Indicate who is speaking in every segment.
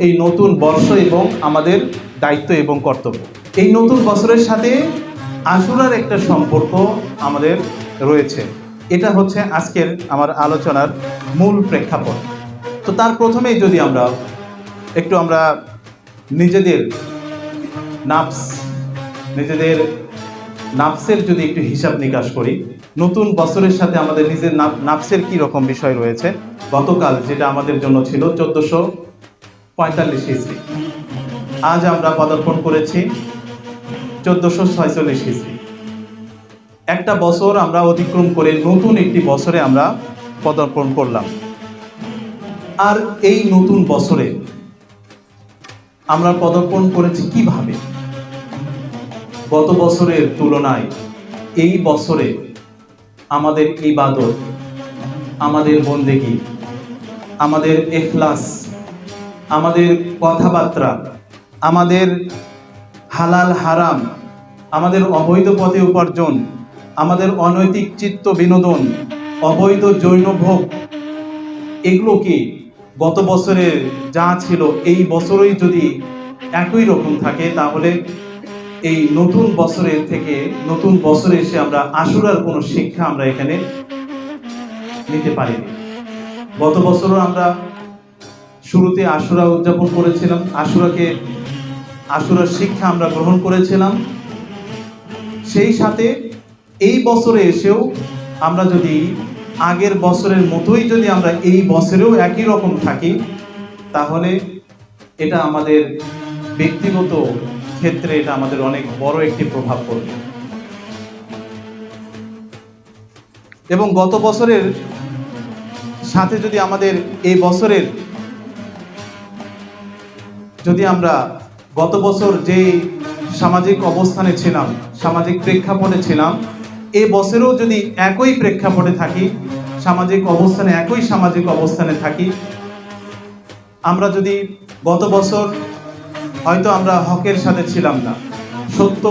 Speaker 1: এই নতুন বর্ষ এবং আমাদের দায়িত্ব এবং কর্তব্য। এই নতুন বছরের সাথে আশুরার একটা সম্পর্ক আমাদের রয়েছে। এটা হচ্ছে আজকের আমার আলোচনার মূল প্রেক্ষাপট। তো তার প্রথমেই যদি আমরা নিজেদের নাফসের যদি একটু হিসাব নিকাশ করি, নতুন বছরের সাথে আমাদের নিজের নাফসের কী রকম বিষয় রয়েছে। গতকাল যেটা আমাদের জন্য ছিল 1445 হিজরি, আজ আমরা পদার্পণ করেছি 1446 হিজরি। একটা বছর আমরা অতিক্রম করে নতুন একটি বছরে আমরা পদার্পণ করলাম। আর এই নতুন বছরে আমরা পদার্পণ করেছি কিভাবে? গত বছরের তুলনায় এই বছরে আমাদের ইবাদত, আমাদের বন্দেগী, আমাদের ইখলাস, আমাদের কথাবার্তা, আমাদের হালাল হারাম, আমাদের অবৈধ পথে উপার্জন, আমাদের অনৈতিক চিত্ত বিনোদন, অবৈধ যৌনভোগ, এগুলো কি গত বছরের যা ছিল এই বছরই যদি একই রকম থাকে, তাহলে এই নতুন বছরে এসে আমরা আশুরার কোনো শিক্ষা আমরা এখানে নিতে পারিনি। গত বছরও আমরা শুরুতে আশুরা উদযাপন করেছিলাম, আশুরার শিক্ষা আমরা গ্রহণ করেছিলাম। সেই সাথে এই বছরে এসেও আমরা যদি আগের বছরের মতোই যদি আমরা এই বছরেও একই রকম থাকি, তাহলে এটা আমাদের ব্যক্তিগত ক্ষেত্রে এটা আমাদের অনেক বড় একটি প্রভাব পড়বে। এবং গত বছরের সাথে যদি আমাদের এই বছরের আমরা গত বছর যে সামাজিক অবস্থানে ছিলাম, সামাজিক প্রেক্ষাপটে ছিলাম, এ বছরেও যদি একই প্রেক্ষাপটে থাকি, একই সামাজিক অবস্থানে থাকি, আমরা যদি গত বছর হয়তো আমরা হকের সাথে ছিলাম না, সত্য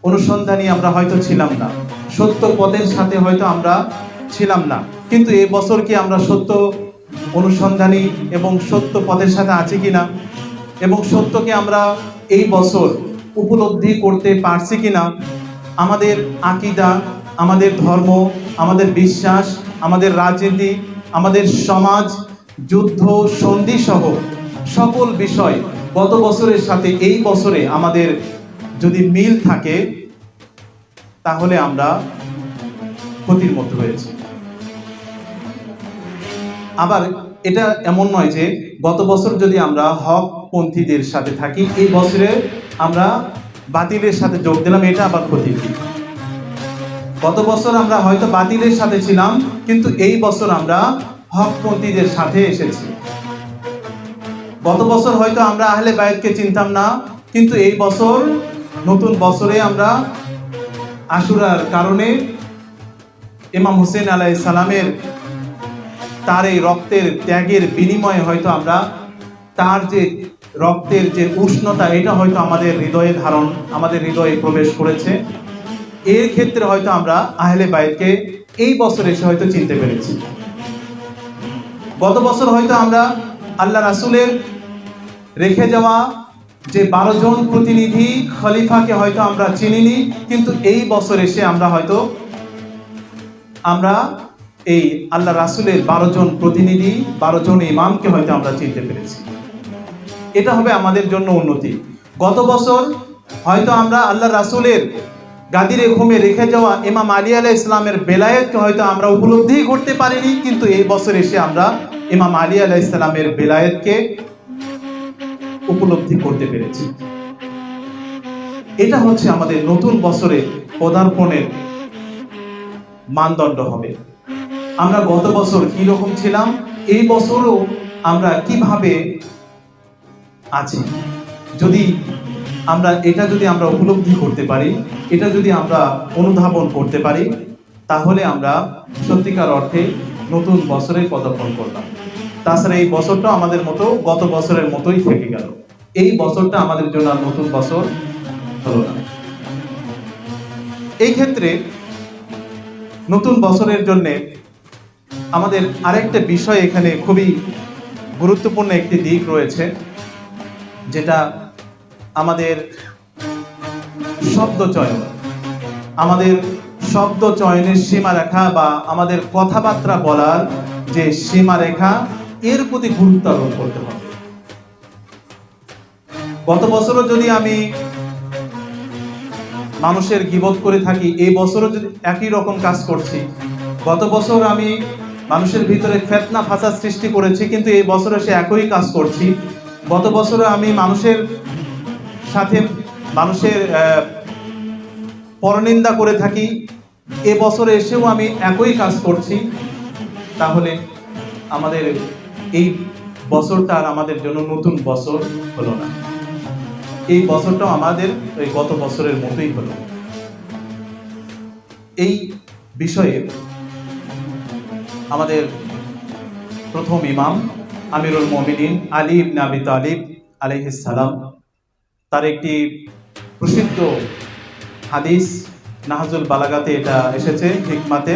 Speaker 1: অনুসন্ধানী আমরা হয়তো ছিলাম না, সত্য পথের সাথে হয়তো আমরা ছিলাম না, কিন্তু এ বছর কি আমরা সত্য অনুসন্ধানী এবং সত্য পথের সাথে আছি কিনা, এবং সত্যকে আমরা এই বছর উপলব্ধি করতে পারছি কিনা, আমাদের আকীদা, আমাদের ধর্ম, আমাদের বিশ্বাস, আমাদের রাজনীতি, আমাদের সমাজ, যুদ্ধ, সন্ধি সহ সকল বিষয় গত বছরের সাথে এই বছরে আমাদের যদি মিল থাকে, তাহলে আমরা ক্ষতির মধ্যে হয়েছি। আবার এটা এমন নয় যে গত বছর যদি আমরা হকপন্থীদের সাথে থাকি, এই বছরে আমরা বাতিলের সাথে যোগ দিলাম, এটা আবার ক্ষতি। গত বছর আমরা হয়তো বাতিলের সাথে ছিলাম, কিন্তু এই বছর আমরা হকপন্থীদের সাথে এসেছি। গত বছর হয়তো আমরা আহলে বায়াতকে চিনতাম না, কিন্তু এই বছর নতুন বছরে আমরা আশুরার কারণে ইমাম হুসেন আলাইহিস সালামের তার এই রক্তের ত্যাগের বিনিময়ে হয়তো আমরা তার যে রক্তের যে উষ্ণতা, এটা হয়তো আমাদের হৃদয়ে প্রবেশ করেছে। এর ক্ষেত্রে হয়তো আমরা আহলে বায়াতকে এই বছর এসে হয়তো চিনতে পেরেছি। গত বছর হয়তো আমরা আল্লাহ রাসূলের রেখে যাওয়া যে 12 জন প্রতিনিধি খলিফাকে হয়তো আমরা চিনিনি, কিন্তু এই বছর এসে আমরা এই আল্লাহ রাসূলের 12 জন প্রতিনিধি, 12 জন ইমামকে হয়তো আমরা চিনতে পেরেছি। এটা হবে আমাদের জন্য উন্নতি। গত বছর হয়তো আমরা আল্লাহ রাসূলের গাদিরে ঘুমে রেখে যাওয়া ইমাম আলী আলাইহিস সালামের বেলায়েতকে হয়তো আমরা উপলব্ধি করতে পারিনি, কিন্তু এই বছর এসে আমরা ইমাম আলী আলাইহিস সালামের বেলায়েতকে উপলব্ধি করতে পেরেছি। এটা হচ্ছে আমাদের নতুন বছরে পদার্পণের মানদণ্ড হবে। আমরা গত বছর কি রকম ছিলাম, এই বছরও আমরা কিভাবে আছি, যদি আমরা উপলব্ধি করতে পারি, এটা যদি আমরা অনুধাবন করতে পারি, তাহলে আমরা সত্যিকার অর্থে নতুন বছরে পদার্পণ করলাম। তাছাড়া এই বছরটা আমাদের মতো গত বছরের মতোই থেকে গেল। এই বছরটা আমাদের জন্য নতুন বছর হলো না। এই ক্ষেত্রে নতুন বছরের জন্য আমাদের আরেকটা বিষয় এখানে খুবই গুরুত্বপূর্ণ একটি দিক রয়েছে, যেটা আমাদের শব্দ চয়ন, আমাদের শব্দ চয়নের সীমারেখা বা আমাদের কথাবার্তা বলার যে সীমারেখা, এর প্রতি গুরুত্ব আরোপ করতে হবে। গত বছরও যদি আমি মানুষের গীবত করে থাকি, এই বছরও যদি একই রকম কাজ করছি, গত বছর আমি মানুষের ভিতরে ফিতনা ফাসাদ সৃষ্টি করেছি, কিন্তু এই বছরে সে একই কাজ করছি। গত বছরে আমি মানুষের সাথে মানুষের পরনিন্দা করে থাকি, এ বছরে এসেও আমি একই কাজ করছি। তাহলে আমাদের এই বছরটা আর আমাদের জন্য নতুন বছর হলো না, এই বছরটাও আমাদের ওই গত বছরের মতোই হলো। এই বিষয়ে আমাদের প্রথম ইমাম আমিরুল মুমিনিন আলী ইবনে আবি তালিব আলাইহিস সালাম, তার একটি প্রসিদ্ধ হাদিস নাহজুল বালাগাতে এটা এসেছে, হিকমাতে।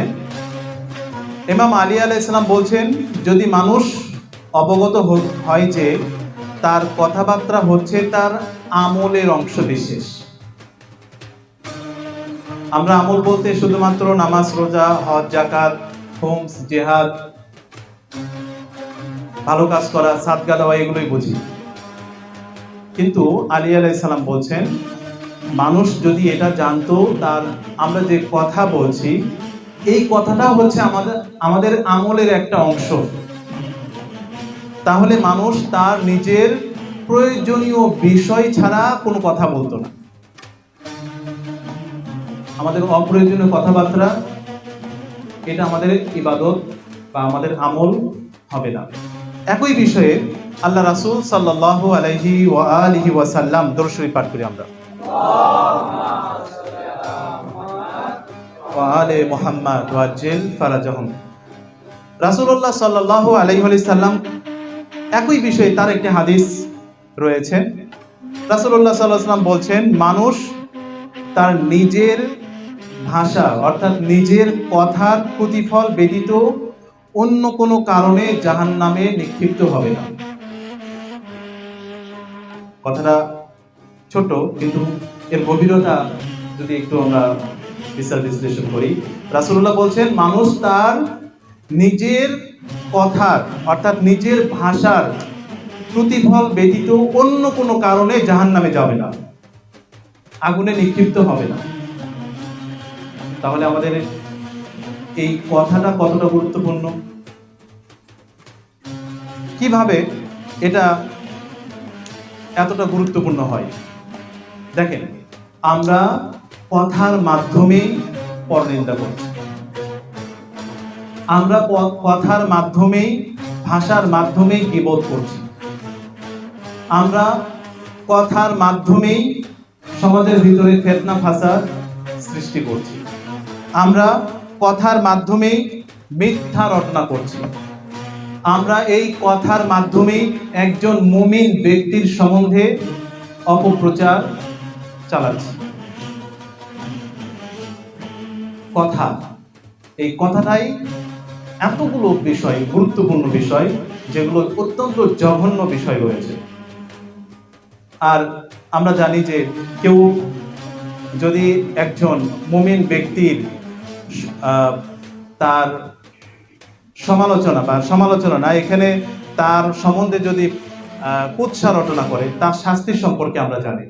Speaker 1: ইমাম আলী আলাইহিস সালাম বলছেন, যদি মানুষ অবগত হয় যে তার কথাবার্তা হচ্ছে তার আমলের অংশ বিশেষ। আমরা আমল বলতে শুধুমাত্র নামাজ, রোজা, হজ, যাকাত, হোমস, জিহাদ, ভালো কাজ করা, সাদকা দেওয়া, এগুলোই বুঝি। কিন্তু আলী আলাইহিস সালাম বলছেন, মানুষ যদি এটা জানতো তার আমরা যে কথা বলছি এই কথাটা হচ্ছে আমাদের আমলের একটা অংশ, তাহলে মানুষ তার নিজের প্রয়োজনীয় বিষয় ছাড়া কোনো কথা বলতো না। আমাদের অপ্রয়োজনীয় কথাবার্তা, এটা আমাদের ইবাদত বা আমাদের আমল হবে না। একই বিষয়ে আল্লাহ রাসূল সাল্লাল্লাহু আলাইহি ওয়া আলিহি ওয়াসাল্লাম দরুদ শরীফ পাঠ করি আমরা, ওয়া আলে মুহাম্মাদ ওয়াজ্জিল ফারাজাহুম। রাসূলুল্লাহ সাল্লাল্লাহু আলাইহি ওয়াসাল্লাম একই বিষয়ে তার একটি হাদিস রয়েছে। রাসূলুল্লাহ সাল্লাল্লাহু আলাইহি ওয়াসাল্লাম বলছেন, মানুষ তার নিজের ভাষা অর্থাৎ নিজের কথার প্রতিফল ব্যতীত অন্য কোনো কারণে জাহান্নামে নিক্ষিপ্ত হবে না। কথাটা ছোট, কিন্তু এর গভীরতা যদি একটু আমরা বিচার বিশ্লেষণ করি, রাসূলুল্লাহ বলছেন, মানুষ তার নিজের কথার অর্থাৎ নিজের ভাষার প্রতিফল ব্যতীত অন্য কোনো কারণে জাহান্নামে যাবে না, আগুনে নিক্ষিপ্ত হবে না। তাহলে আমাদের এই কথাটা কতটা গুরুত্বপূর্ণ, কিভাবে এটা এতটা গুরুত্বপূর্ণ হয়? দেখেন, আমরা কথার মাধ্যমেই পরনিন্দা করছি, আমরা কথার মাধ্যমেই ভাষার মাধ্যমেই গীবত করছি, আমরা কথার মাধ্যমেই সমাজের ভিতরে ফিতনা ফাসাদ সৃষ্টি করছি, আমরা কথার মাধ্যমেই মিথ্যা রটনা করছি, আমরা এই কথার মাধ্যমেই একজন মুমিন ব্যক্তির সম্বন্ধে অপপ্রচার চালাচ্ছি। কথা, এই কথাটাই এতগুলো বিষয়, গুরুত্বপূর্ণ বিষয়, যেগুলো অত্যন্ত জঘন্য বিষয় রয়েছে। আর আমরা জানি যে কেউ যদি একজন মুমিন ব্যক্তির তার সমালোচনা না, এখানে তার সম্বন্ধে যদি কুৎসা রটনা করে, তার শাস্তির সম্পর্কে আমরা জানি,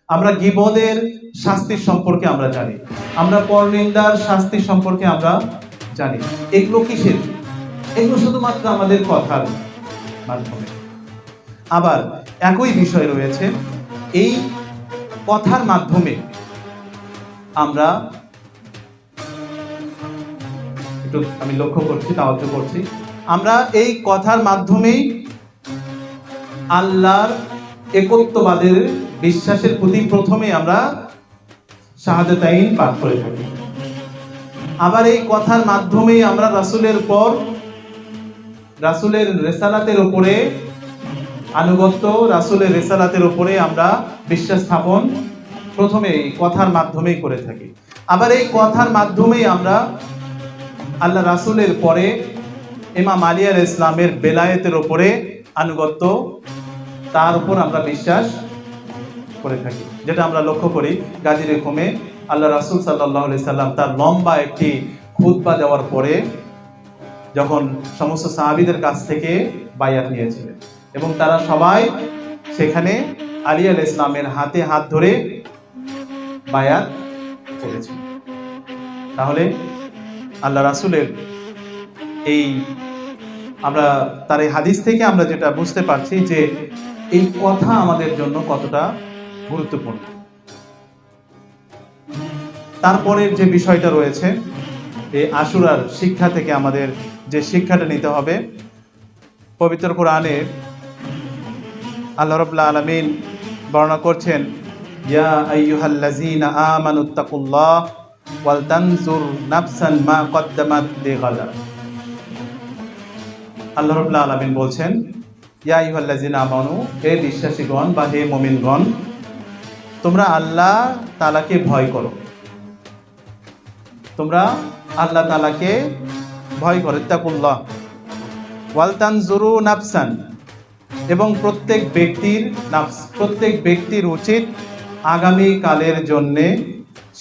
Speaker 1: আমরা গীবতের শাস্তির সম্পর্কে আমরা জানি, আমরা পরনিন্দার শাস্তির সম্পর্কে আমরা জানি। এগুলো কিসের? এগুলো শুধুমাত্র আমাদের কথার মাধ্যমে। আবার একই বিষয় রয়েছে, এই কথার মাধ্যমে আমরা একটু আমি লক্ষ্য করছি, তাওয়াজ্জু করছি, আমরা এই কথার মাধ্যমেই আল্লাহর একত্ববাদের বিশ্বাসের প্রতি প্রথমে আমরা শাহাদাতাইন পাঠ করে থাকি। আবার এই কথার মাধ্যমেই আমরা রাসূলের পর রাসূলের রিসালাতের উপরে আনুগত্য, রাসূলের রিসালাতের উপরে আমরা বিশ্বাস স্থাপন প্রথমে এই কথার মাধ্যমেই করে থাকি। আবার এই কথার মাধ্যমেই আমরা আল্লাহ রাসূলের পরে ইমাম আলী আলাইহিস সালামের বেলায়েতের উপরে আনুগত্য, তার উপর আমরা বিশ্বাস করে থাকি। যেটা আমরা লক্ষ্য করি গাজীর হুকুমে আল্লাহ রাসূল সাল্লাল্লাহু আলাইহি সাল্লাম তার লম্বা একটি খুতবা দেওয়ার পরে যখন সমস্ত সাহাবীদের কাছ থেকে বায়াত নিয়েছিলেন এবং তারা সবাই সেখানে আলী আলাইহিস সালামের হাতে হাত ধরে বায়াত করেছিল। তাহলে আল্লাহ রাসূলের এই আমরা তার এই হাদিস থেকে আমরা যেটা বুঝতে পারছি যে এই কথা আমাদের জন্য কতটা গুরুত্বপূর্ণ। তারপরের যে বিষয়টা রয়েছে এই আশুরার শিক্ষা থেকে আমাদের যে শিক্ষাটা নিতে হবে, পবিত্র কোরআনে আল্লাহ রাব্বুল আলামিন বর্ণনা করছেন, ইয়া আইয়ুহাল্লাযীনা আমানুত্তাকুল্লাহ ওয়াল তানজুর নাফসান মা কদ্দামাত লিগাদ। আল্লাহ রাব্বুল আলামিন বলছেন, ইয়া আইয়ুহাল্লাযীনা আমানু, হে বিশ্বাসীগণ বা হে মুমিনগণ, তোমরা আল্লাহ তাআলাকে ভয় করো। তোমরা আল্লাহ তাআলাকে ভয় করো, ইত্তাকুল্লাহ। ওয়াল তানজুরু নাফসান, এবং প্রত্যেক ব্যক্তির উচিত আগামী কালের জন্যে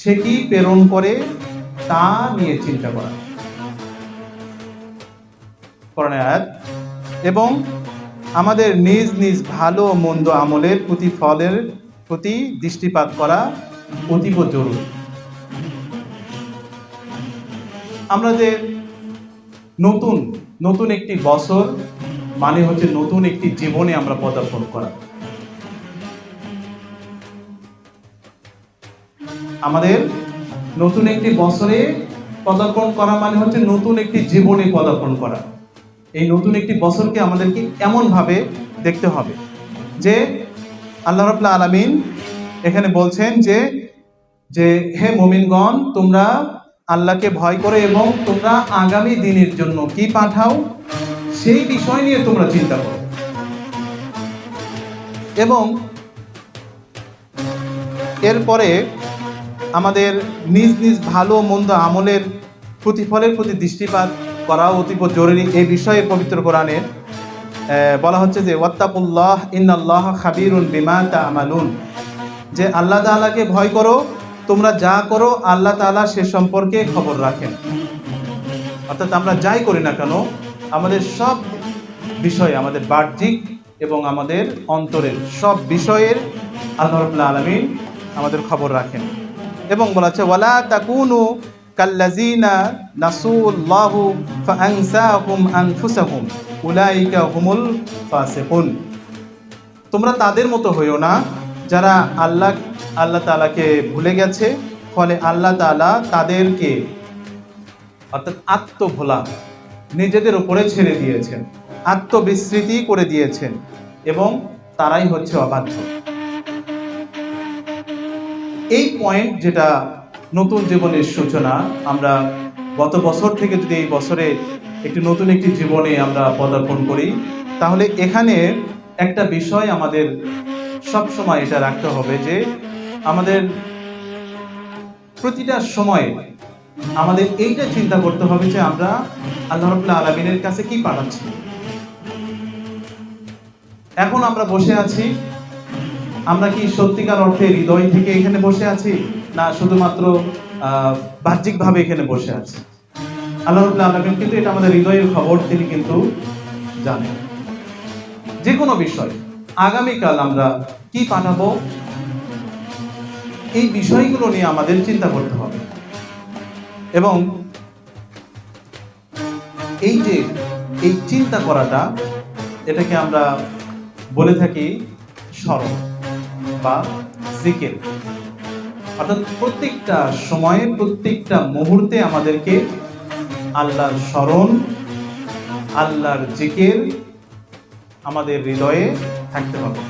Speaker 1: সে কি প্রেরণ করে তা নিয়ে চিন্তা করা। কোরআনের আয়াত। এবং আমাদের নিজ নিজ ভালো মন্দ আমলের প্রতিফলের প্রতি দৃষ্টিপাত করা অতীব জরুরি। আমরা যে নতুন একটি বছর মানে হচ্ছে নতুন একটি জীবনে আমরা পদার্পণ করা। আমাদের নতুন একটি বছরে পদার্পণ করা মানে হচ্ছে নতুন একটি জীবনে পদার্পণ করা। এই নতুন একটি বছরকে আমাদেরকে এমন ভাবে দেখতে হবে যে আল্লাহ রাব্বুল আলামিন এখানে বলছেন যে হে মুমিনগণ, তোমরা আল্লাহকে ভয় করো এবং তোমরা আগামী দিনের জন্য কি পাঠাও সেই বিষয় নিয়ে তোমরা চিন্তা করো। এবং এরপরে আমাদের নিজ নিজ ভালো মন্দ আমলের প্রতিফলের প্রতি দৃষ্টিপাত করা অতীব জরুরি। এই বিষয়ে পবিত্র কোরআনে বলা হচ্ছে যে ওয়াত্তাকুল্লাহ ইন্নাল্লাহ খাবীরুন বিমা তা'মালুন, যে আল্লাহ তাআলাকে ভয় করো, তোমরা যা করো আল্লাহ তাআলা সে সম্পর্কে খবর রাখেন। অর্থাৎ আমরা যাই করি না কেন আমাদের সব বিষয়ে, আমাদের বাহ্যিক এবং আমাদের অন্তরের সব বিষয়ের আল্লাহ রাব্বুল আলামিন আমাদের খবর রাখেন। এবং বলা আছে ওয়ালা তাকুনু কাল্লাযিনা নাসুল্লাহু ফাআনসাহুম আনফুসাহুম উলাইকা হুমুল ফাসিকুন। তোমরা তাদের মতো হইও না যারা আল্লাহ তাআলাকে ভুলে গেছে, ফলে আল্লাহ তাআলা তাদেরকে অর্থাৎ আত্মভোলা নিজেদের উপরে ছেড়ে দিয়েছেন, আত্মবিস্মৃতি করে দিয়েছেন এবং তারাই হচ্ছে অবাধ্য। এই পয়েন্ট যেটা নতুন জীবনের সূচনা, আমরা গত বছর থেকে যদি এই বছরে একটি নতুন একটি জীবনে আমরা পদার্পণ করি, তাহলে এখানে একটা বিষয় আমাদের সব সময় এটা রাখতে হবে যে আমাদের প্রতিটা সময়ে আমাদের এইটা চিন্তা করতে হবে যে আমরা আল্লাহ রাব্বুল আলামিনের কাছে কি পাঠাচ্ছি। এখন আমরা বসে আছি, আমরা কি সত্যিকার অর্থে হৃদয় থেকে এখানে বসে আছি, না শুধুমাত্র বাহ্যিকভাবে এখানে বসে আছি? আল্লাহ রাব্বুল আলামিন কিন্তু এটা আমাদের হৃদয়ের খবর তিনি কিন্তু জানেন। যে কোনো বিষয় আগামীকাল আমরা কি পাঠাবো, এই বিষয়গুলো নিয়ে আমাদের চিন্তা করতে হবে। এবং এই যে এই চিন্তা করাটা, এটাকে আমরা বলে থাকি স্মরণ বা জিকির। অর্থাৎ প্রত্যেকটা সময়ে প্রত্যেকটা মুহূর্তে আমাদেরকে আল্লাহর স্মরণ, আল্লাহর জিকির আমাদের হৃদয়ে থাকতে হবে।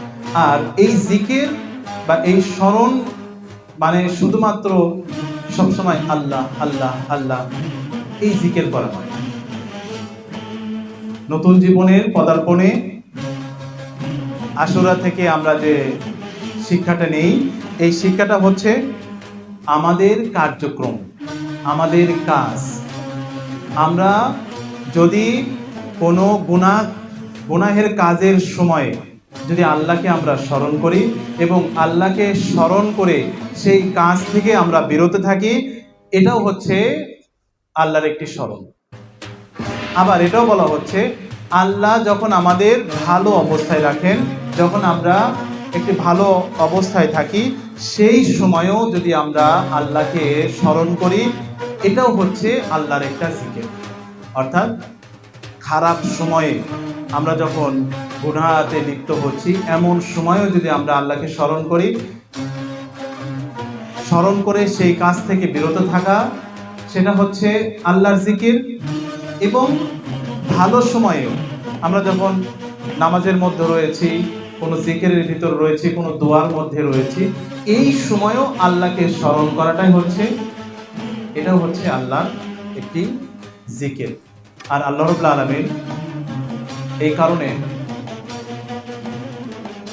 Speaker 1: আর এই জিকির বা এই স্মরণ মানে শুধুমাত্র সবসময় আল্লাহ আল্লাহ আল্লাহ এই জিকির করা হয়। নতুন জীবনের পদার্পণে আশুরা থেকে আমরা যে শিক্ষাটা নেই, এই শিক্ষাটা হচ্ছে আমাদের কার্যক্রম, আমাদের কাজ। আমরা যদি কোনো গুনাহ গুনাহের কাজের সময় যদি আল্লাহকে আমরা স্মরণ করি এবং আল্লাহকে স্মরণ করে সেই কাজ থেকে আমরা বিরত থাকি, এটাও হচ্ছে আল্লাহর একটি স্মরণ। আবার এটাও বলা হচ্ছে আল্লাহ যখন আমাদের ভালো অবস্থায় রাখেন, যখন আমরা একটি ভালো অবস্থায় থাকি, সেই সময়ও যদি আমরা আল্লাহকে স্মরণ করি, এটাও হচ্ছে আল্লাহর একটা জিকির। অর্থাৎ খারাপ সময়ে আমরা যখন গুনাহতে লিপ্ত হচ্ছি, এমন সময়ও যদি আমরা আল্লাহকে স্মরণ করি, স্মরণ করে সেই কাজ থেকে বিরত থাকা, সেটা হচ্ছে আল্লাহর জিকির। এবং ভালো সময়েও আমরা যখন নামাজের মধ্যে রয়েছি, কোনো জিকিরের ভিতর রয়েছি, কোনো দোয়ার মধ্যে রয়েছি, এই সময়ও আল্লাহকে স্মরণ করাটাই হচ্ছে, এটাও হচ্ছে আল্লাহর একটি জিকির। আর আল্লাহ রাব্বুল আলামিন এই কারণে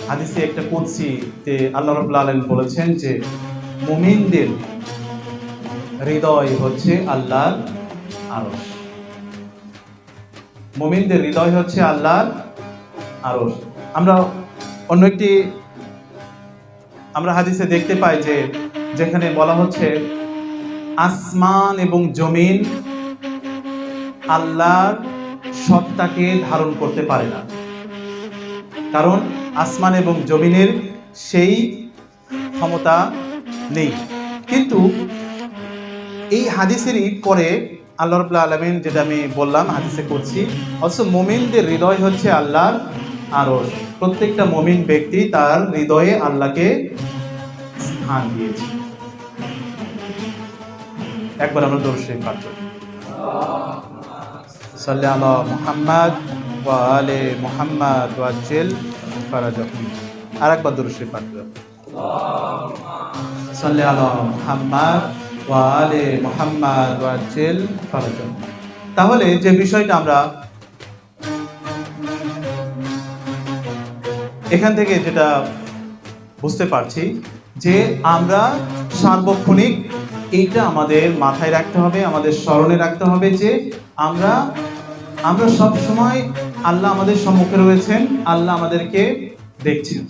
Speaker 1: হাদিসে একটা কুদসিতে আল্লাহ রাব্বুল আলামিন বলেছেন যে মুমিনদের হৃদয় হচ্ছে আল্লাহর আরশ। মুমিনদের হৃদয় হচ্ছে আল্লাহর আরশ। আমরা অন্য একটি হাদিসে দেখতে পাই যে যেখানে বলা হচ্ছে আসমান এবং জমিন আল্লাহর সত্তাকে ধারণ করতে পারে না, কারণ আসমান এবং জমিনের সেই ক্ষমতা নেই। কিন্তু এই হাদিসেরই পরে আল্লাহ রাব্বুল আলামিন, যেটা আমি বললাম হাদিসে করছি, অথচ মুমিনদের হৃদয় হচ্ছে আল্লাহর আরশ। প্রত্যেকটা মুমিন ব্যক্তি তার হৃদয়ে আল্লাহকে স্থান দিয়েছে। একবার আমরা দরুদ শরীফ পাঠ করি, সাল্লি আলা মুহাম্মাদ ওয়া আলি মুহাম্মাদ ওয়াজ্জিল ফারাজাহুম। আরেকবার দরুদ শরীফ পাঠ করি, সাল্লি আলা মুহাম্মাদ ওয়া আলি মুহাম্মাদ ওয়াজ্জিল ফারাজাহুম। তাহলে যে বিষয়টা আমরা এখান থেকে যেটা বুঝতে পারছি যে আমরা সার্বক্ষণিক এইটা আমাদের মাথায় রাখতে হবে, আমাদের স্মরণে রাখতে হবে যে আমরা সব সময় আল্লাহ আমাদের সম্মুখে রয়েছেন, আল্লাহ আমাদেরকে দেখছেন।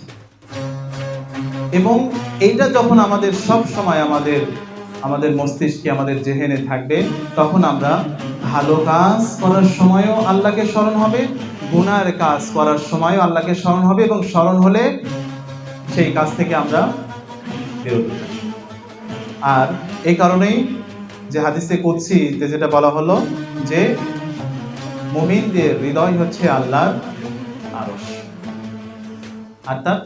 Speaker 1: এবং এইটা যখন আমাদের সব সময় আমাদের মস্তিষ্কে, আমাদের জেহেনে থাকবে, তখন আমরা ভালো কাজ করার সময়ও আল্লাহকে স্মরণ হবে, গুনার কাজ করার সময়ও আল্লাহকে স্মরণ হবে, এবং স্মরণ হলে সেই কাজ থেকে আমরা বিরত থাকি। আর এই কারণেই যে হাদিসে কুদসিতে যেটা বলা হলো যে মুমিনদের হৃদয় হচ্ছে আল্লাহর আরশ, অর্থাৎ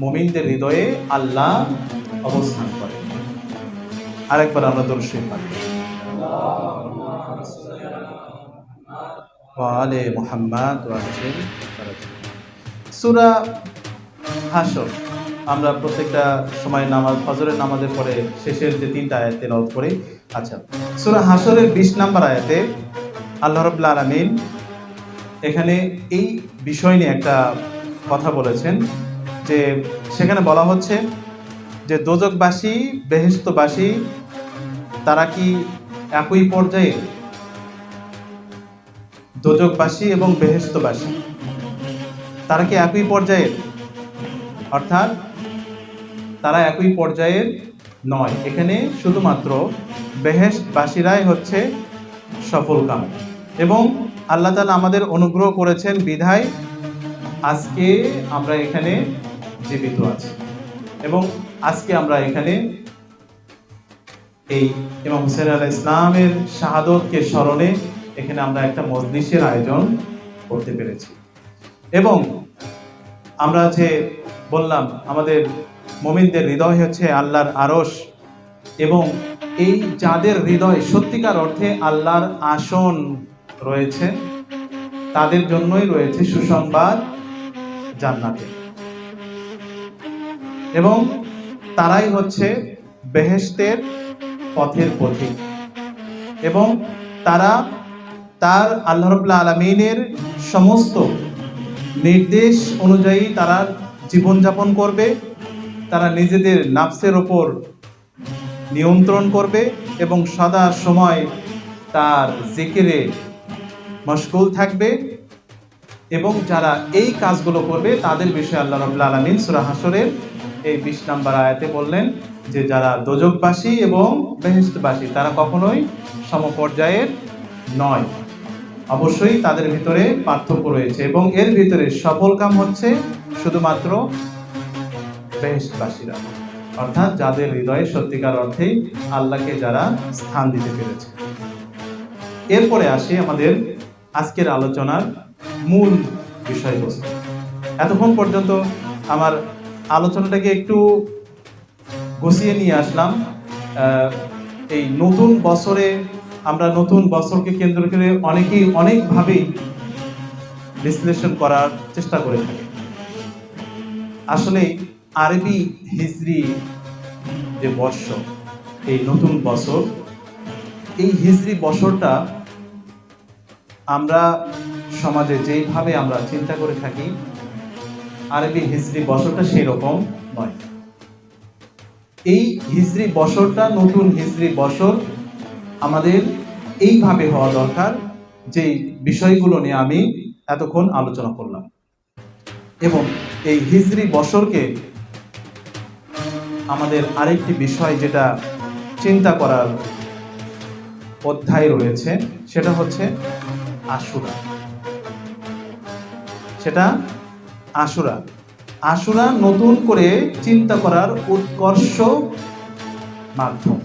Speaker 1: মুমিনদের হৃদয়ে আল্লাহ অবস্থান করে। আরেকবার আমরা দরুদ শরীফ পাঠ করি, ওয়া আলি মুহাম্মাদ ওয়াজ্জিল ফারাজাহুম। সূরা হাশর আমরা প্রত্যেকটা সময় নামাজ, ফজরের নামাজের পরে শেষের যে 3টা আয়াত তেলাওয়াত করি। আচ্ছা, সূরা হাশরের 20 নম্বর আয়াতে আল্লাহ রাব্বুল আলামিন এখানে এই বিষয় নিয়ে একটা কথা বলেছেন, যে সেখানে বলা হচ্ছে যে দোজখবাসী বেহেশতবাসী তারা কি একই পর্যায়ে? দোজখবাসী এবং বেহেশতবাসী তারা কি একই পর্যায়ের? অর্থাৎ তারা একই পর্যায়ের নয়। এখানে শুধুমাত্র বেহেশতবাসীরাই হচ্ছে সফলকাম। এবং আল্লাহ তাআলা আমাদের অনুগ্রহ করেছেন বিধায় আজকে আমরা এখানে জীবিত আছি, এবং আজকে আমরা এখানে এই ইমাম হুসাইন আলাইহিস সালামের শাহাদতকে স্মরণে এখানে আমরা একটা মজলিসের আয়োজন করতে পেরেছি। এবং আমরা যে বললাম আমাদের মুমিনদের হৃদয় হচ্ছে আল্লাহর আরশ, এবং এই যাদের হৃদয় সত্যিকার অর্থে আল্লাহর আসন রয়েছে, তাদের জন্যই রয়েছে সুসংবাদ জান্নাতে, এবং তারাই হচ্ছে বেহেশতের পথের পথিক, এবং তারা তার আল্লাহ রাব্বুল আলামিনের সমস্ত নির্দেশ অনুযায়ী তারা জীবনযাপন করবে, তারা নিজেদের নাফসের ওপর নিয়ন্ত্রণ করবে, এবং সদা সময় তার জিকিরে মশগুল থাকবে, এবং যারা এই কাজগুলো করবে তাদের বিষয়ে আল্লাহ রাব্বুল আলামিন সূরা হাসরের এই 20 নম্বর আয়াতে বললেন যে যারা দোজখবাসী এবং বেহেশতবাসী তারা কখনোই সমপর্যায়ের নয়। অবশ্যই তাদের ভিতরে পার্থক্য রয়েছে এবং এর ভিতরে সফল কাম হচ্ছে শুধুমাত্র বেহেশতবাসীরা, অর্থাৎ যাদের হৃদয়ে সত্যিকার অর্থেই আল্লাহকে যারা স্থান দিতে পেরেছে। এরপরে আসি আমাদের আজকের আলোচনার মূল বিষয়বস্তু। এতক্ষণ পর্যন্ত আমার আলোচনাটাকে একটু গুছিয়ে নিয়ে আসলাম। এই নতুন বছরে আমরা নতুন বছরকে কেন্দ্র করে অনেকেই অনেকভাবেই বিশ্লেষণ করার চেষ্টা করে থাকি। আসলে আরবি হিজরি যে বর্ষ, এই নতুন বছর, এই হিজরি বছরটা আমরা সমাজে যেইভাবে আমরা চিন্তা করে থাকি আরবি হিজরি বছরটা সেই রকম নয়। এই হিজরি বছরটা, নতুন হিজরি বছর আমাদের এইভাবে হওয়া দরকার, যে বিষয়গুলো নিয়ে আমি এতক্ষণ আলোচনা করলাম। এবং এই হিজরি বছরকে আমাদের আরেকটি বিষয় যেটা চিন্তা করার অধ্যায় রয়েছে সেটা হচ্ছে আশুরা। সেটা আশুরা। আশুরা নতুন করে চিন্তা করার উৎকর্ষ মাধ্যম।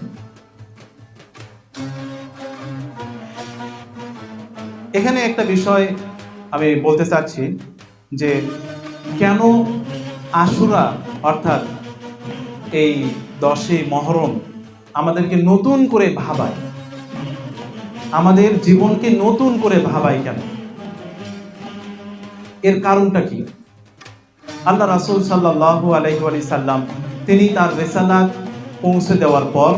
Speaker 1: এখানে একটা বিষয় আমি বলতে চাচ্ছি যে কেন আশুরা অর্থাৎ এই 10ই মহরম আমাদেরকে নতুন করে ভাবায়, আমাদের জীবনকে নতুন করে ভাবায় কেন? এর কারণটা কি? আল্লাহ রাসূল সাল্লাল্লাহু আলাইহি ওয়াসাল্লাম তিনি তার রিসালাত পৌঁছে দেওয়ার পর,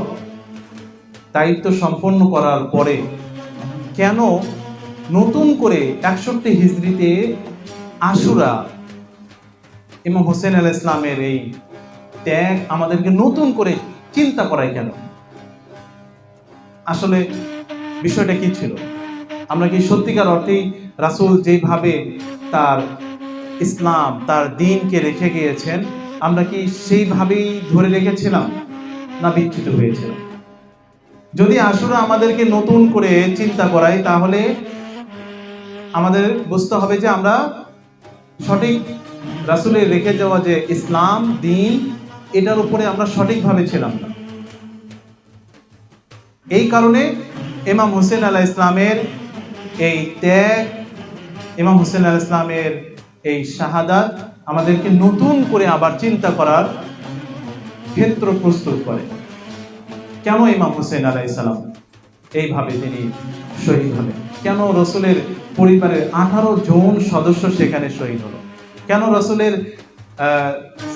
Speaker 1: দায়িত্ব সম্পন্ন করার পরে কেন নতুন করে 61 হিজরিতে আশুরা, ইমাম হোসেন আলাইহিস সালামের এই ত্যাগ আমাদেরকে নতুন করে চিন্তা করায় কেন? আসলে বিষয়টা কি ছিল? আমরা কি সত্যিকার অর্থেই রাসূল যেভাবে তার ইসলাম, তার দ্বীনকে রেখে গিয়েছেন, আমরা কি সেইভাবেই ধরে রেখেছিলাম না বিচ্যুত হয়েছিলাম? যদি আশুরা আমাদেরকে নতুন করে চিন্তা করায় তাহলে আমাদের বুঝতে হবে যে আমরা সঠিক রাসূলের রেখে যাওয়া যে ইসলাম, দ্বীন, এটার উপরে আমরা সঠিকভাবে ছিলাম না। এই কারণে ইমাম হোসেন আলাইহিস সালামের এই ত্যাগ, ইমাম হোসেন আলাইহিস সালামের এই শাহাদাত আমাদেরকে নতুন করে আবার চিন্তা করার ক্ষেত্র প্রস্তুত করে। কেন ইমাম হোসেন আলাইহিস সালাম এইভাবে তিনি শহীদ হলেন? কেন রাসূলের পরিবারের 18 জন সদস্য সেখানে শহীদ হলো? কেন রাসূলের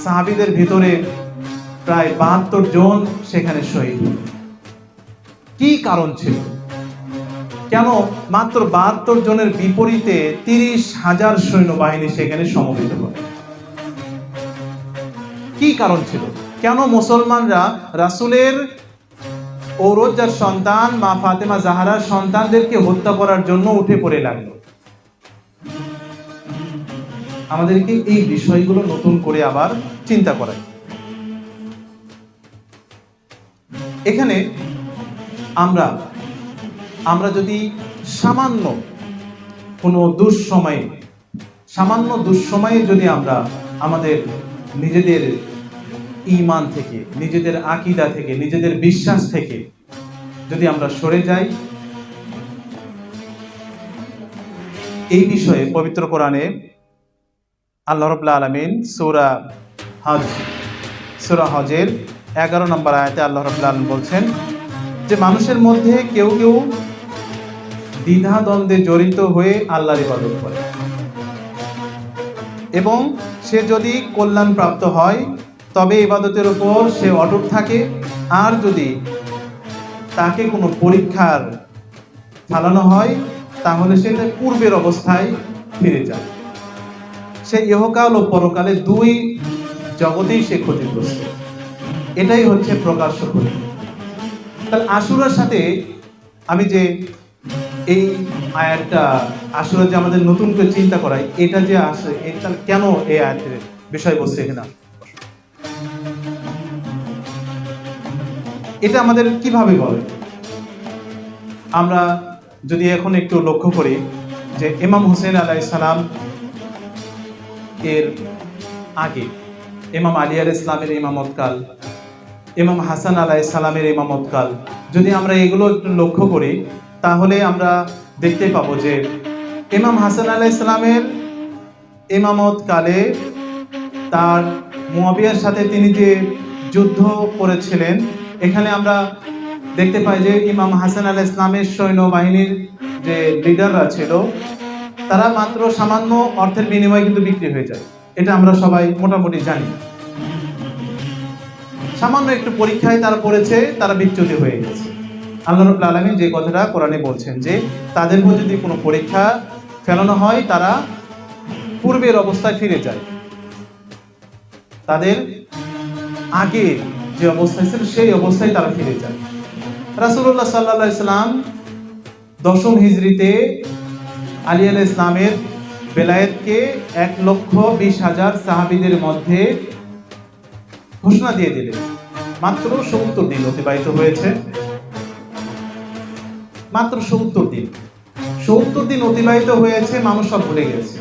Speaker 1: সাহাবীদের ভিতরে প্রায় 72 জন সেখানে শহীদ হলো? কি কারণ ছিল? কেন মাত্র 72 জনের বিপরীতে 30,000 সৈন্যবাহিনী সেখানে সমবেত হয়? কি কারণ ছিল? কেন মুসলমানরা রাসূলের ঔরজার সন্তান মা ফাতেমা জাহরার সন্তানদেরকে হত্যা করার জন্য উঠে পড়ে লাগলো? আমাদেরকে এই বিষয়গুলো নতুন করে আবার চিন্তা করায়। এখানে আমরা যদি সামান্য দুঃসময়ে যদি আমরা আমাদের নিজেদের ঈমান থেকে, নিজেদের আকীদা থেকে, নিজেদের বিশ্বাস থেকে যদি আমরা সরে যাই, এই বিষয়ে পবিত্র কোরআনে আল্লাহ রাব্বুল আলামিন সূরা হজের 11 নম্বর আয়াতে আল্লাহ রাব্বুল আলামিন বলছেন যে মানুষের মধ্যে কেউ কেউ দ্বিধাদ্বন্দ্বে জড়িত হয়ে আল্লাহর ইবাদত করে এবং সে যদি কল্যাণ প্রাপ্ত হয় তবে ইবাদতের উপর সে অটুট থাকে, আর যদি তাকে কোনো পরীক্ষার ফেলানো হয় তাহলে সে তার পূর্বের অবস্থায় ফিরে যায়। সে ইহকাল ও পরকালে দুই জগতেই সে ক্ষতিগ্রস্ত। এটাই হচ্ছে প্রকাশ্য ক্ষতি। তাহলে আশুরার সাথে আমি যে এই আয়াতটা আসলে যে আমাদের নতুন করে চিন্তা করায়, এটা যে আসে এটা কেন এই আয়াতের বিষয়বস্তু এখানে আসে? এটা আমাদের কিভাবে বলে? আমরা যদি এখন একটু লক্ষ্য করি যে ইমাম হুসেন আলাইহিস সালাম এর আগে ইমাম আলী আলাইহিস সালামের ইমামতকাল, ইমাম হাসান আলাইহিস সালামের ইমামতকাল, যদি আমরা এগুলো একটু লক্ষ্য করি তাহলে আমরা দেখতে পাবো যে ইমাম হাসান আলাইহিস সালামের ইমামতকালে তার মুয়াবিয়ার সাথে তিনি যে যুদ্ধ করেছিলেন, এখানে আমরা দেখতে পাই যে ইমাম হাসান আলাইহিস সালামের সৈন্যবাহিনীর যে লিডাররা ছিল তারা মাত্র সামান্য অর্থের বিনিময়ে কিন্তু বিক্রি হয়ে যায়। এটা আমরা সবাই মোটামুটি জানি। সামান্য একটু পরীক্ষায় তারা পড়েছে, তারা বিচ্যুত হয়ে গেছে। আল্লাহ রাব্বুল আলামিন যে কথাটা কোরআনে বলছেন যে তাদের মধ্যে যদি কোনো পরীক্ষা ফেলানো হয় তারা পূর্বের অবস্থায় ফিরে যায়, তাদের আগে যে অবস্থায় ছিল সেই অবস্থায় তারা ফিরে যায়। রাসূলুল্লাহ সাল্লাল্লাহু আলাইহি সাল্লাম 10ম হিজরিতে আলী আলাইহিস সালামের বেলায়েতকে 1,20,000 সাহাবীদের মধ্যে ঘোষণা দিয়ে দিলেন। মাত্র 70 দিন অতিবাহিত হয়েছে, মাত্র 70 দিন। 70 দিন অতিবাহিত হয়েছে, মানুষ সব ভুলে গেছে।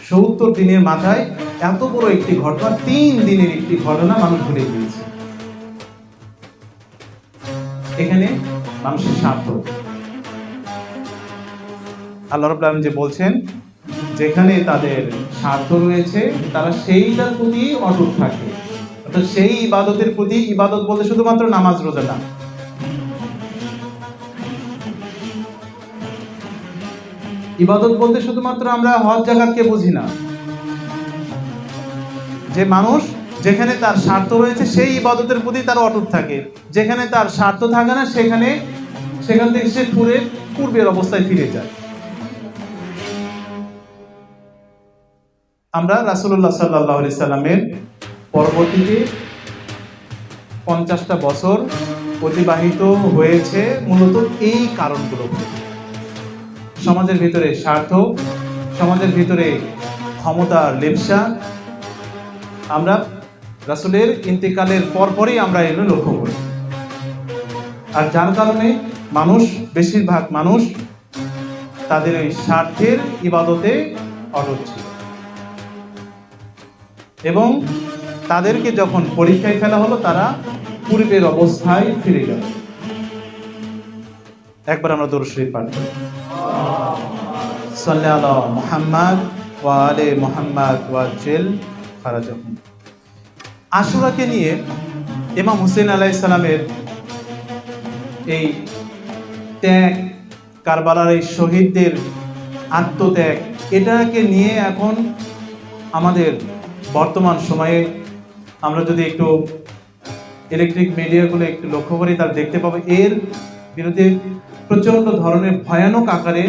Speaker 1: 70 দিনের মাথায় এত বড় একটি ঘটনা, 3 দিনের একটি ঘটনা মানুষ ভুলে গিয়েছে। এখানে মানুষের স্বার্থ, আল্লাহ রাব্বুল আলামিন যে বলছেন যেখানে তাদের স্বার্থ রয়েছে তারা সেইটার প্রতি অটুট থাকে, অর্থাৎ সেই ইবাদতের প্রতি, ইবাদত বলতে শুধুমাত্র নামাজ রোজা না, ইবাদত বলতে শুধুমাত্র আমরা হজ জাকাতকে বুঝি না। যে মানুষ যেখানে তার স্বার্থ রয়েছে সেই ইবাদতের প্রতি তার অটুট থাকে, যেখানে তার স্বার্থ থাকে না সেখান থেকে সে পূর্বের অবস্থায় ফিরে যায়। আমরা রাসূলুল্লাহ সাল্লাল্লাহু আলাইহি সাল্লামের পরবর্তীতে 50টা বছর অতিবাহিত হয়েছে মূলত এই কারণগুলো। সমাজের ভিতরে স্বার্থ, সমাজের ভিতরে ক্ষমতার লেপসা, আমরা রাসূলের ইন্তেকালের পরপরই আমরা এগুলো লক্ষ্য করি। আর যার কারণে মানুষ, বেশিরভাগ মানুষ তাদের ওই স্বার্থের ইবাদতে অটুট ছিল এবং তাদেরকে যখন পরীক্ষায় ফেলা হলো তারা পূর্বের অবস্থায় ফিরে গেল। একবার আমরা দরুদ শরীফ পাঠ করি। সাল্লাল্লাহু আলা মুহাম্মদ ওয়া আলি মুহাম্মদ ওয়াজিল ফারাজাহুম। আশুরাকে নিয়ে ইমাম হুসেন আলাইহিস সালামের এই ত্যাগ, কারবালার এই শহীদদের আত্মত্যাগ, এটাকে নিয়ে এখন আমাদের বর্তমান সময়ে আমরা যদি একটু ইলেকট্রিক মিডিয়াগুলো একটু লক্ষ্য করি তাহলে দেখতে পাবো এর বিরুদ্ধে প্রচন্ড ধরনের ভয়ানক আকারে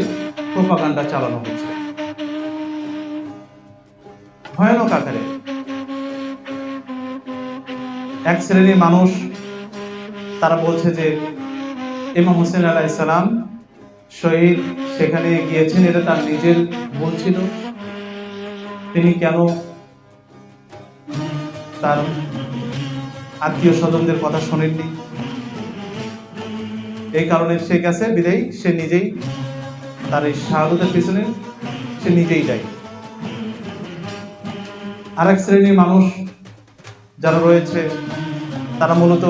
Speaker 1: প্রোপাগান্ডা চালানো হচ্ছে, ভয়ানক আকারে। এক শ্রেণীর মানুষ তারা বলছে যে ইমাম হুসেন আলাইহিস সালাম শহীদ সেখানে গিয়েছেন, এটা তার নিজের ভুল ছিল, তিনি কেন তার আত্মীয় স্বজনদের কথা শোনেননি, এই কারণে সে গেছে বিদায়ী, সে নিজেই তার এই শাহাদাতের পিছনে সে নিজেই যায়। আরেক শ্রেণীর মানুষ যারা রয়েছে তারা মূলত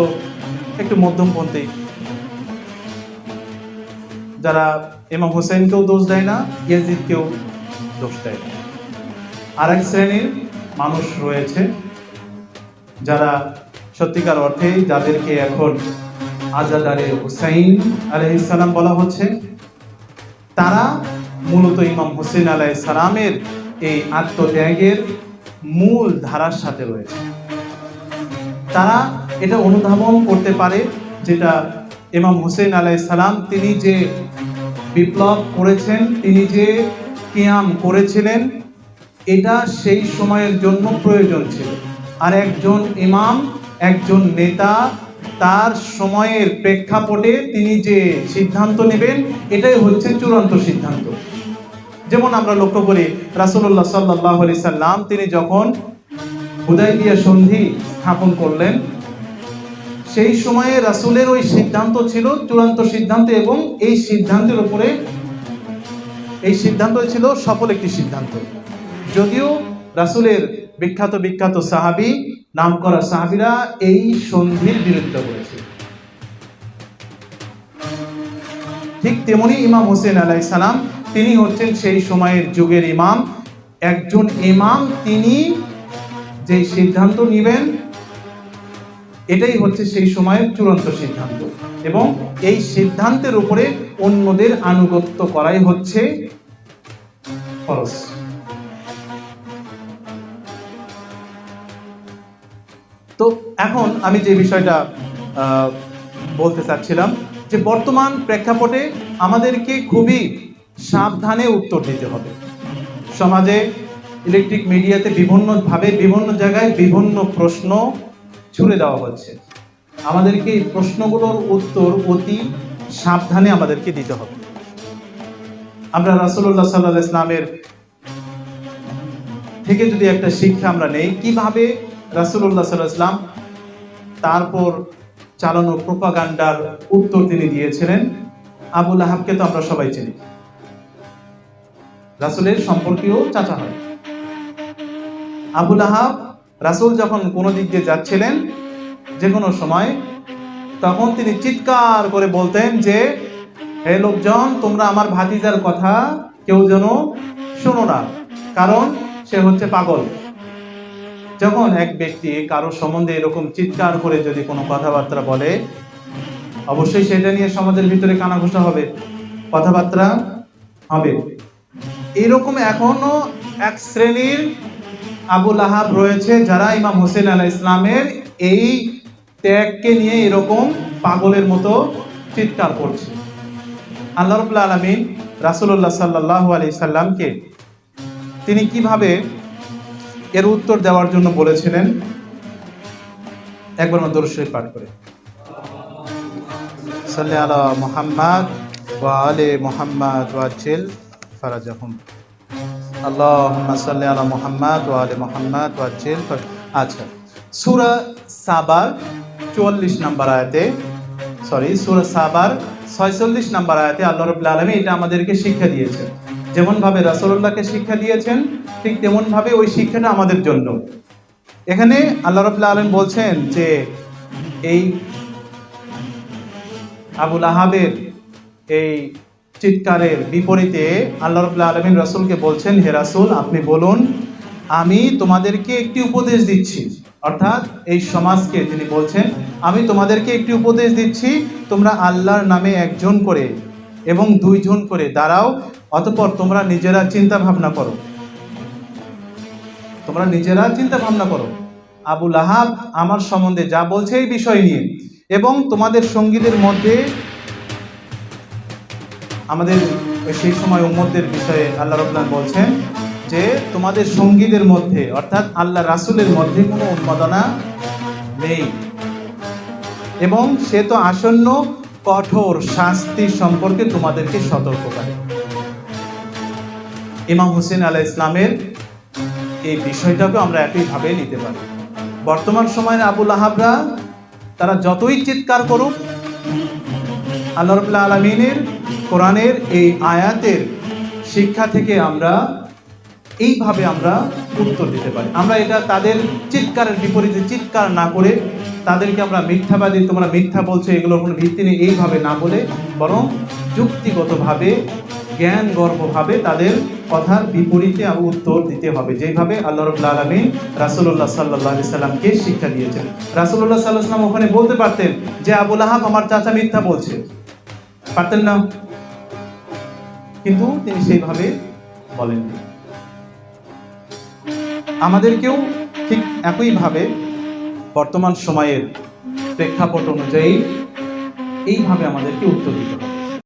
Speaker 1: একটু মধ্যমপন্থী, যারা ইমাম হুসেনকেও দোষ দেয় না, ইয়াজিদকেও দোষ দেয় না। আরেক শ্রেণীর মানুষ রয়েছে যারা সত্যিকার অর্থে, যাদেরকে এখন আজাদারে হুসাইন আলাইহিস সালাম বলা হচ্ছে, তারা মূলত ইমাম হুসেন আলাইহিস সালামের এই আত্মত্যাগের মূল ধারার সাথে রয়েছে। তারা এটা অনুধাবন করতে পারে যেটা ইমাম হুসেন আলাইহিস সালাম তিনি যে বিপ্লব করেছেন, তিনি যে কিয়াম করেছিলেন, এটা সেই সময়ের জন্য প্রয়োজন ছিল। আর একজন ইমাম, একজন নেতা তার সময়ের প্রেক্ষাপটে তিনি যে সিদ্ধান্ত নেবেন এটাই হচ্ছে চূড়ান্ত সিদ্ধান্ত। যেমন আমরা লক্ষ্য করি রাসূলুল্লাহ সাল্লাল্লাহু আলাইহি সাল্লাম তিনি যখন হুদায়বিয়া সন্ধি স্থাপন করলেন, সেই সময়ে রাসূলের ওই সিদ্ধান্ত ছিল চূড়ান্ত সিদ্ধান্ত, এবং এই সিদ্ধান্তের উপরে এই সিদ্ধান্ত ছিল সফল একটি সিদ্ধান্ত। যদিও রাসূলের বিখ্যাত বিখ্যাত সাহাবী, নামকরা সাহাবীরা এই সন্ধির বিরোধিতা করেছে। ঠিক তেমনি ইমাম হোসেন আলাইহিস সালাম তিনি হচ্ছেন সেই সময়ের যুগের ইমাম, একজন ইমাম, তিনি যে সিদ্ধান্ত নেবেন এটাই হচ্ছে সেই সময়ের চূড়ান্ত সিদ্ধান্ত, এবং এই সিদ্ধান্তের উপরে অন্যদের আনুগত্য করাই হচ্ছে ফরজ। তো এখন আমি যে বিষয়টা বলতে চাচ্ছিলাম যে বর্তমান প্রেক্ষাপটে আমাদেরকে খুবই সাবধানে উত্তর দিতে হবে। সমাজে ইলেকট্রিক মিডিয়াতে বিভিন্নভাবে বিভিন্ন জায়গায় বিভিন্ন প্রশ্ন ছুড়ে দেওয়া হচ্ছে, আমাদেরকে এই প্রশ্নগুলোর উত্তর অতি সাবধানে আমাদেরকে দিতে হবে। আমরা রাসূলুল্লাহ সাল্লাল্লাহু আলাইহি ওয়াসাল্লামের থেকে যদি একটা শিক্ষা আমরা নেই, কিভাবে রাসূলুল্লাহ সাল্লাল্লাহু আলাইহি ওয়াসাল্লাম তারপর চালানো প্রোপাগান্ডার উত্তর তিনি দিয়েছিলেন। আবু লাহাবকে তো আমরা সবাই চিনি, রাসূলের সম্পর্কীয় চাচা হয়। আবু লাহাব রাসূল যখন কোনো দিক দিয়ে যাচ্ছিলেন যে কোনো সময়, তখন তিনি চিৎকার করে বলতেন যে, হে লোকজন, তোমরা আমার ভাতিজার কথা কেউ যেন শোনো না, কারণ সে হচ্ছে পাগল। যখন এক ব্যক্তি কারো সম্বন্ধে এরকম চিৎকার করে যদি কোনো কথাবার্তা বলে, অবশ্যই সেটা নিয়ে সমাজের ভিতরে কানাঘুষা হবে, কথাবার্তা হবে। এরকম এখনো এক শ্রেণীর আবু লাহাব রয়েছে যারা ইমাম হোসেন আলাইহিস সালামের এই ত্যাগকে নিয়ে এরকম পাগলের মতো চিৎকার করছে। আল্লাহ রাব্বুল আলামিন রাসূলুল্লাহ সাল্লাল্লাহু আলাইহি সাল্লামকে তিনি কিভাবে এর উত্তর দেওয়ার জন্য বলেছিলেন, একবার আমরা দরুদ শরীফ পাঠ করে সাল্লি আলা মুহাম্মাদ ওয়া আলি মুহাম্মাদ ওয়াজিল ফারাজাহুম। আল্লাহুম্মা সাল্লি আলা মুহাম্মাদ ওয়া আলি মুহাম্মাদ ওয়াজিল। আচ্ছা, সূরা সাবার 44 নম্বর আয়াতে, সূরা সাবার 46 নম্বর আয়াতে আল্লাহ রাব্বুল আলামিন এটা আমাদেরকে শিক্ষা দিয়েছেন। যেমন ভাবে রাসূলুল্লাহকে শিক্ষা দিয়েছেন, ঠিক তেমন ভাবে ওই শিক্ষাটা আমাদের জন্য। এখানে আল্লাহ রাব্বুল আলামিন বলছেন যে এই আবু লাহাবের এই চিৎকারের বিপরীতে আল্লাহ রাব্বুল আলামিন রাসূলকে বলছেন, হে রাসূল, আপনি বলুন, আমি তোমাদেরকে একটি উপদেশ দিচ্ছি। অর্থাৎ এই সমাজকে তিনি বলছেন, আমি তোমাদেরকে একটি উপদেশ দিচ্ছি, তোমরা আল্লাহর নামে একজন করে এবং দুইজন করে দাঁড়াও, অতঃপর তোমরা নিজেরা চিন্তা ভাবনা করো। তোমরা নিজেরা চিন্তা ভাবনা করো আবু লাহাব আমার সম্বন্ধে যা বলছে এই বিষয় নিয়ে, এবং তোমাদের সঙ্গীদের মধ্যে, আমাদের সেই সময় উম্মতদের বিষয়ে আল্লাহ রাব্বুল আলামিন বলছেন যে তোমাদের সঙ্গীদের মধ্যে, অর্থাৎ আল্লাহ রাসূলের মধ্যে কোনো উন্মাদনা নেই, এবং সে তো আসন্ন কঠোর শাস্তি সম্পর্কে তোমাদেরকে সতর্ক করে। ইমাম হোসেন আলাইহিস সালামের এই বিষয়টাকে আমরা একইভাবে নিতে পারি। বর্তমান সময়ের আবু লাহাবরা তারা যতই চিৎকার করুক, আল্লাহ রাব্বুল আলামিনের কোরআনের এই আয়াতের শিক্ষা থেকে আমরা এইভাবে আমরা উত্তর দিতে পারি। আমরা এটা তাদের চিৎকারের বিপরীতে চিৎকার না করে তাদেরকে আমরা মিথ্যাবাদী, তোমরা মিথ্যা বলছো, এগুলোর কোনো ভিত্তি নেই, এইভাবে না বলে বরং যুক্তিগতভাবে, জ্ঞানগর্ভভাবে তাদের কথার বিপরীতে উত্তর দিতে হবে, যেভাবে আল্লাহ রাব্বুল আলামিন রাসূলুল্লাহ সাল্লাল্লাহু আলাইহি সাল্লামকে শিক্ষা দিয়েছেন। রাসূলুল্লাহ সাল্লাল্লাহু আলাইহি সাল্লাম ওখানে বলতে পারতেন যে আবু লাহাব আমার চাচা মিথ্যা বলছে, পারতেন না, কিন্তু তিনি সেইভাবে বলেননি। আমাদেরকেও ঠিক একইভাবে বর্তমান সময়ের প্রেক্ষাপট অনুযায়ী এইভাবে আমাদেরকে উত্তর দিতে হবে।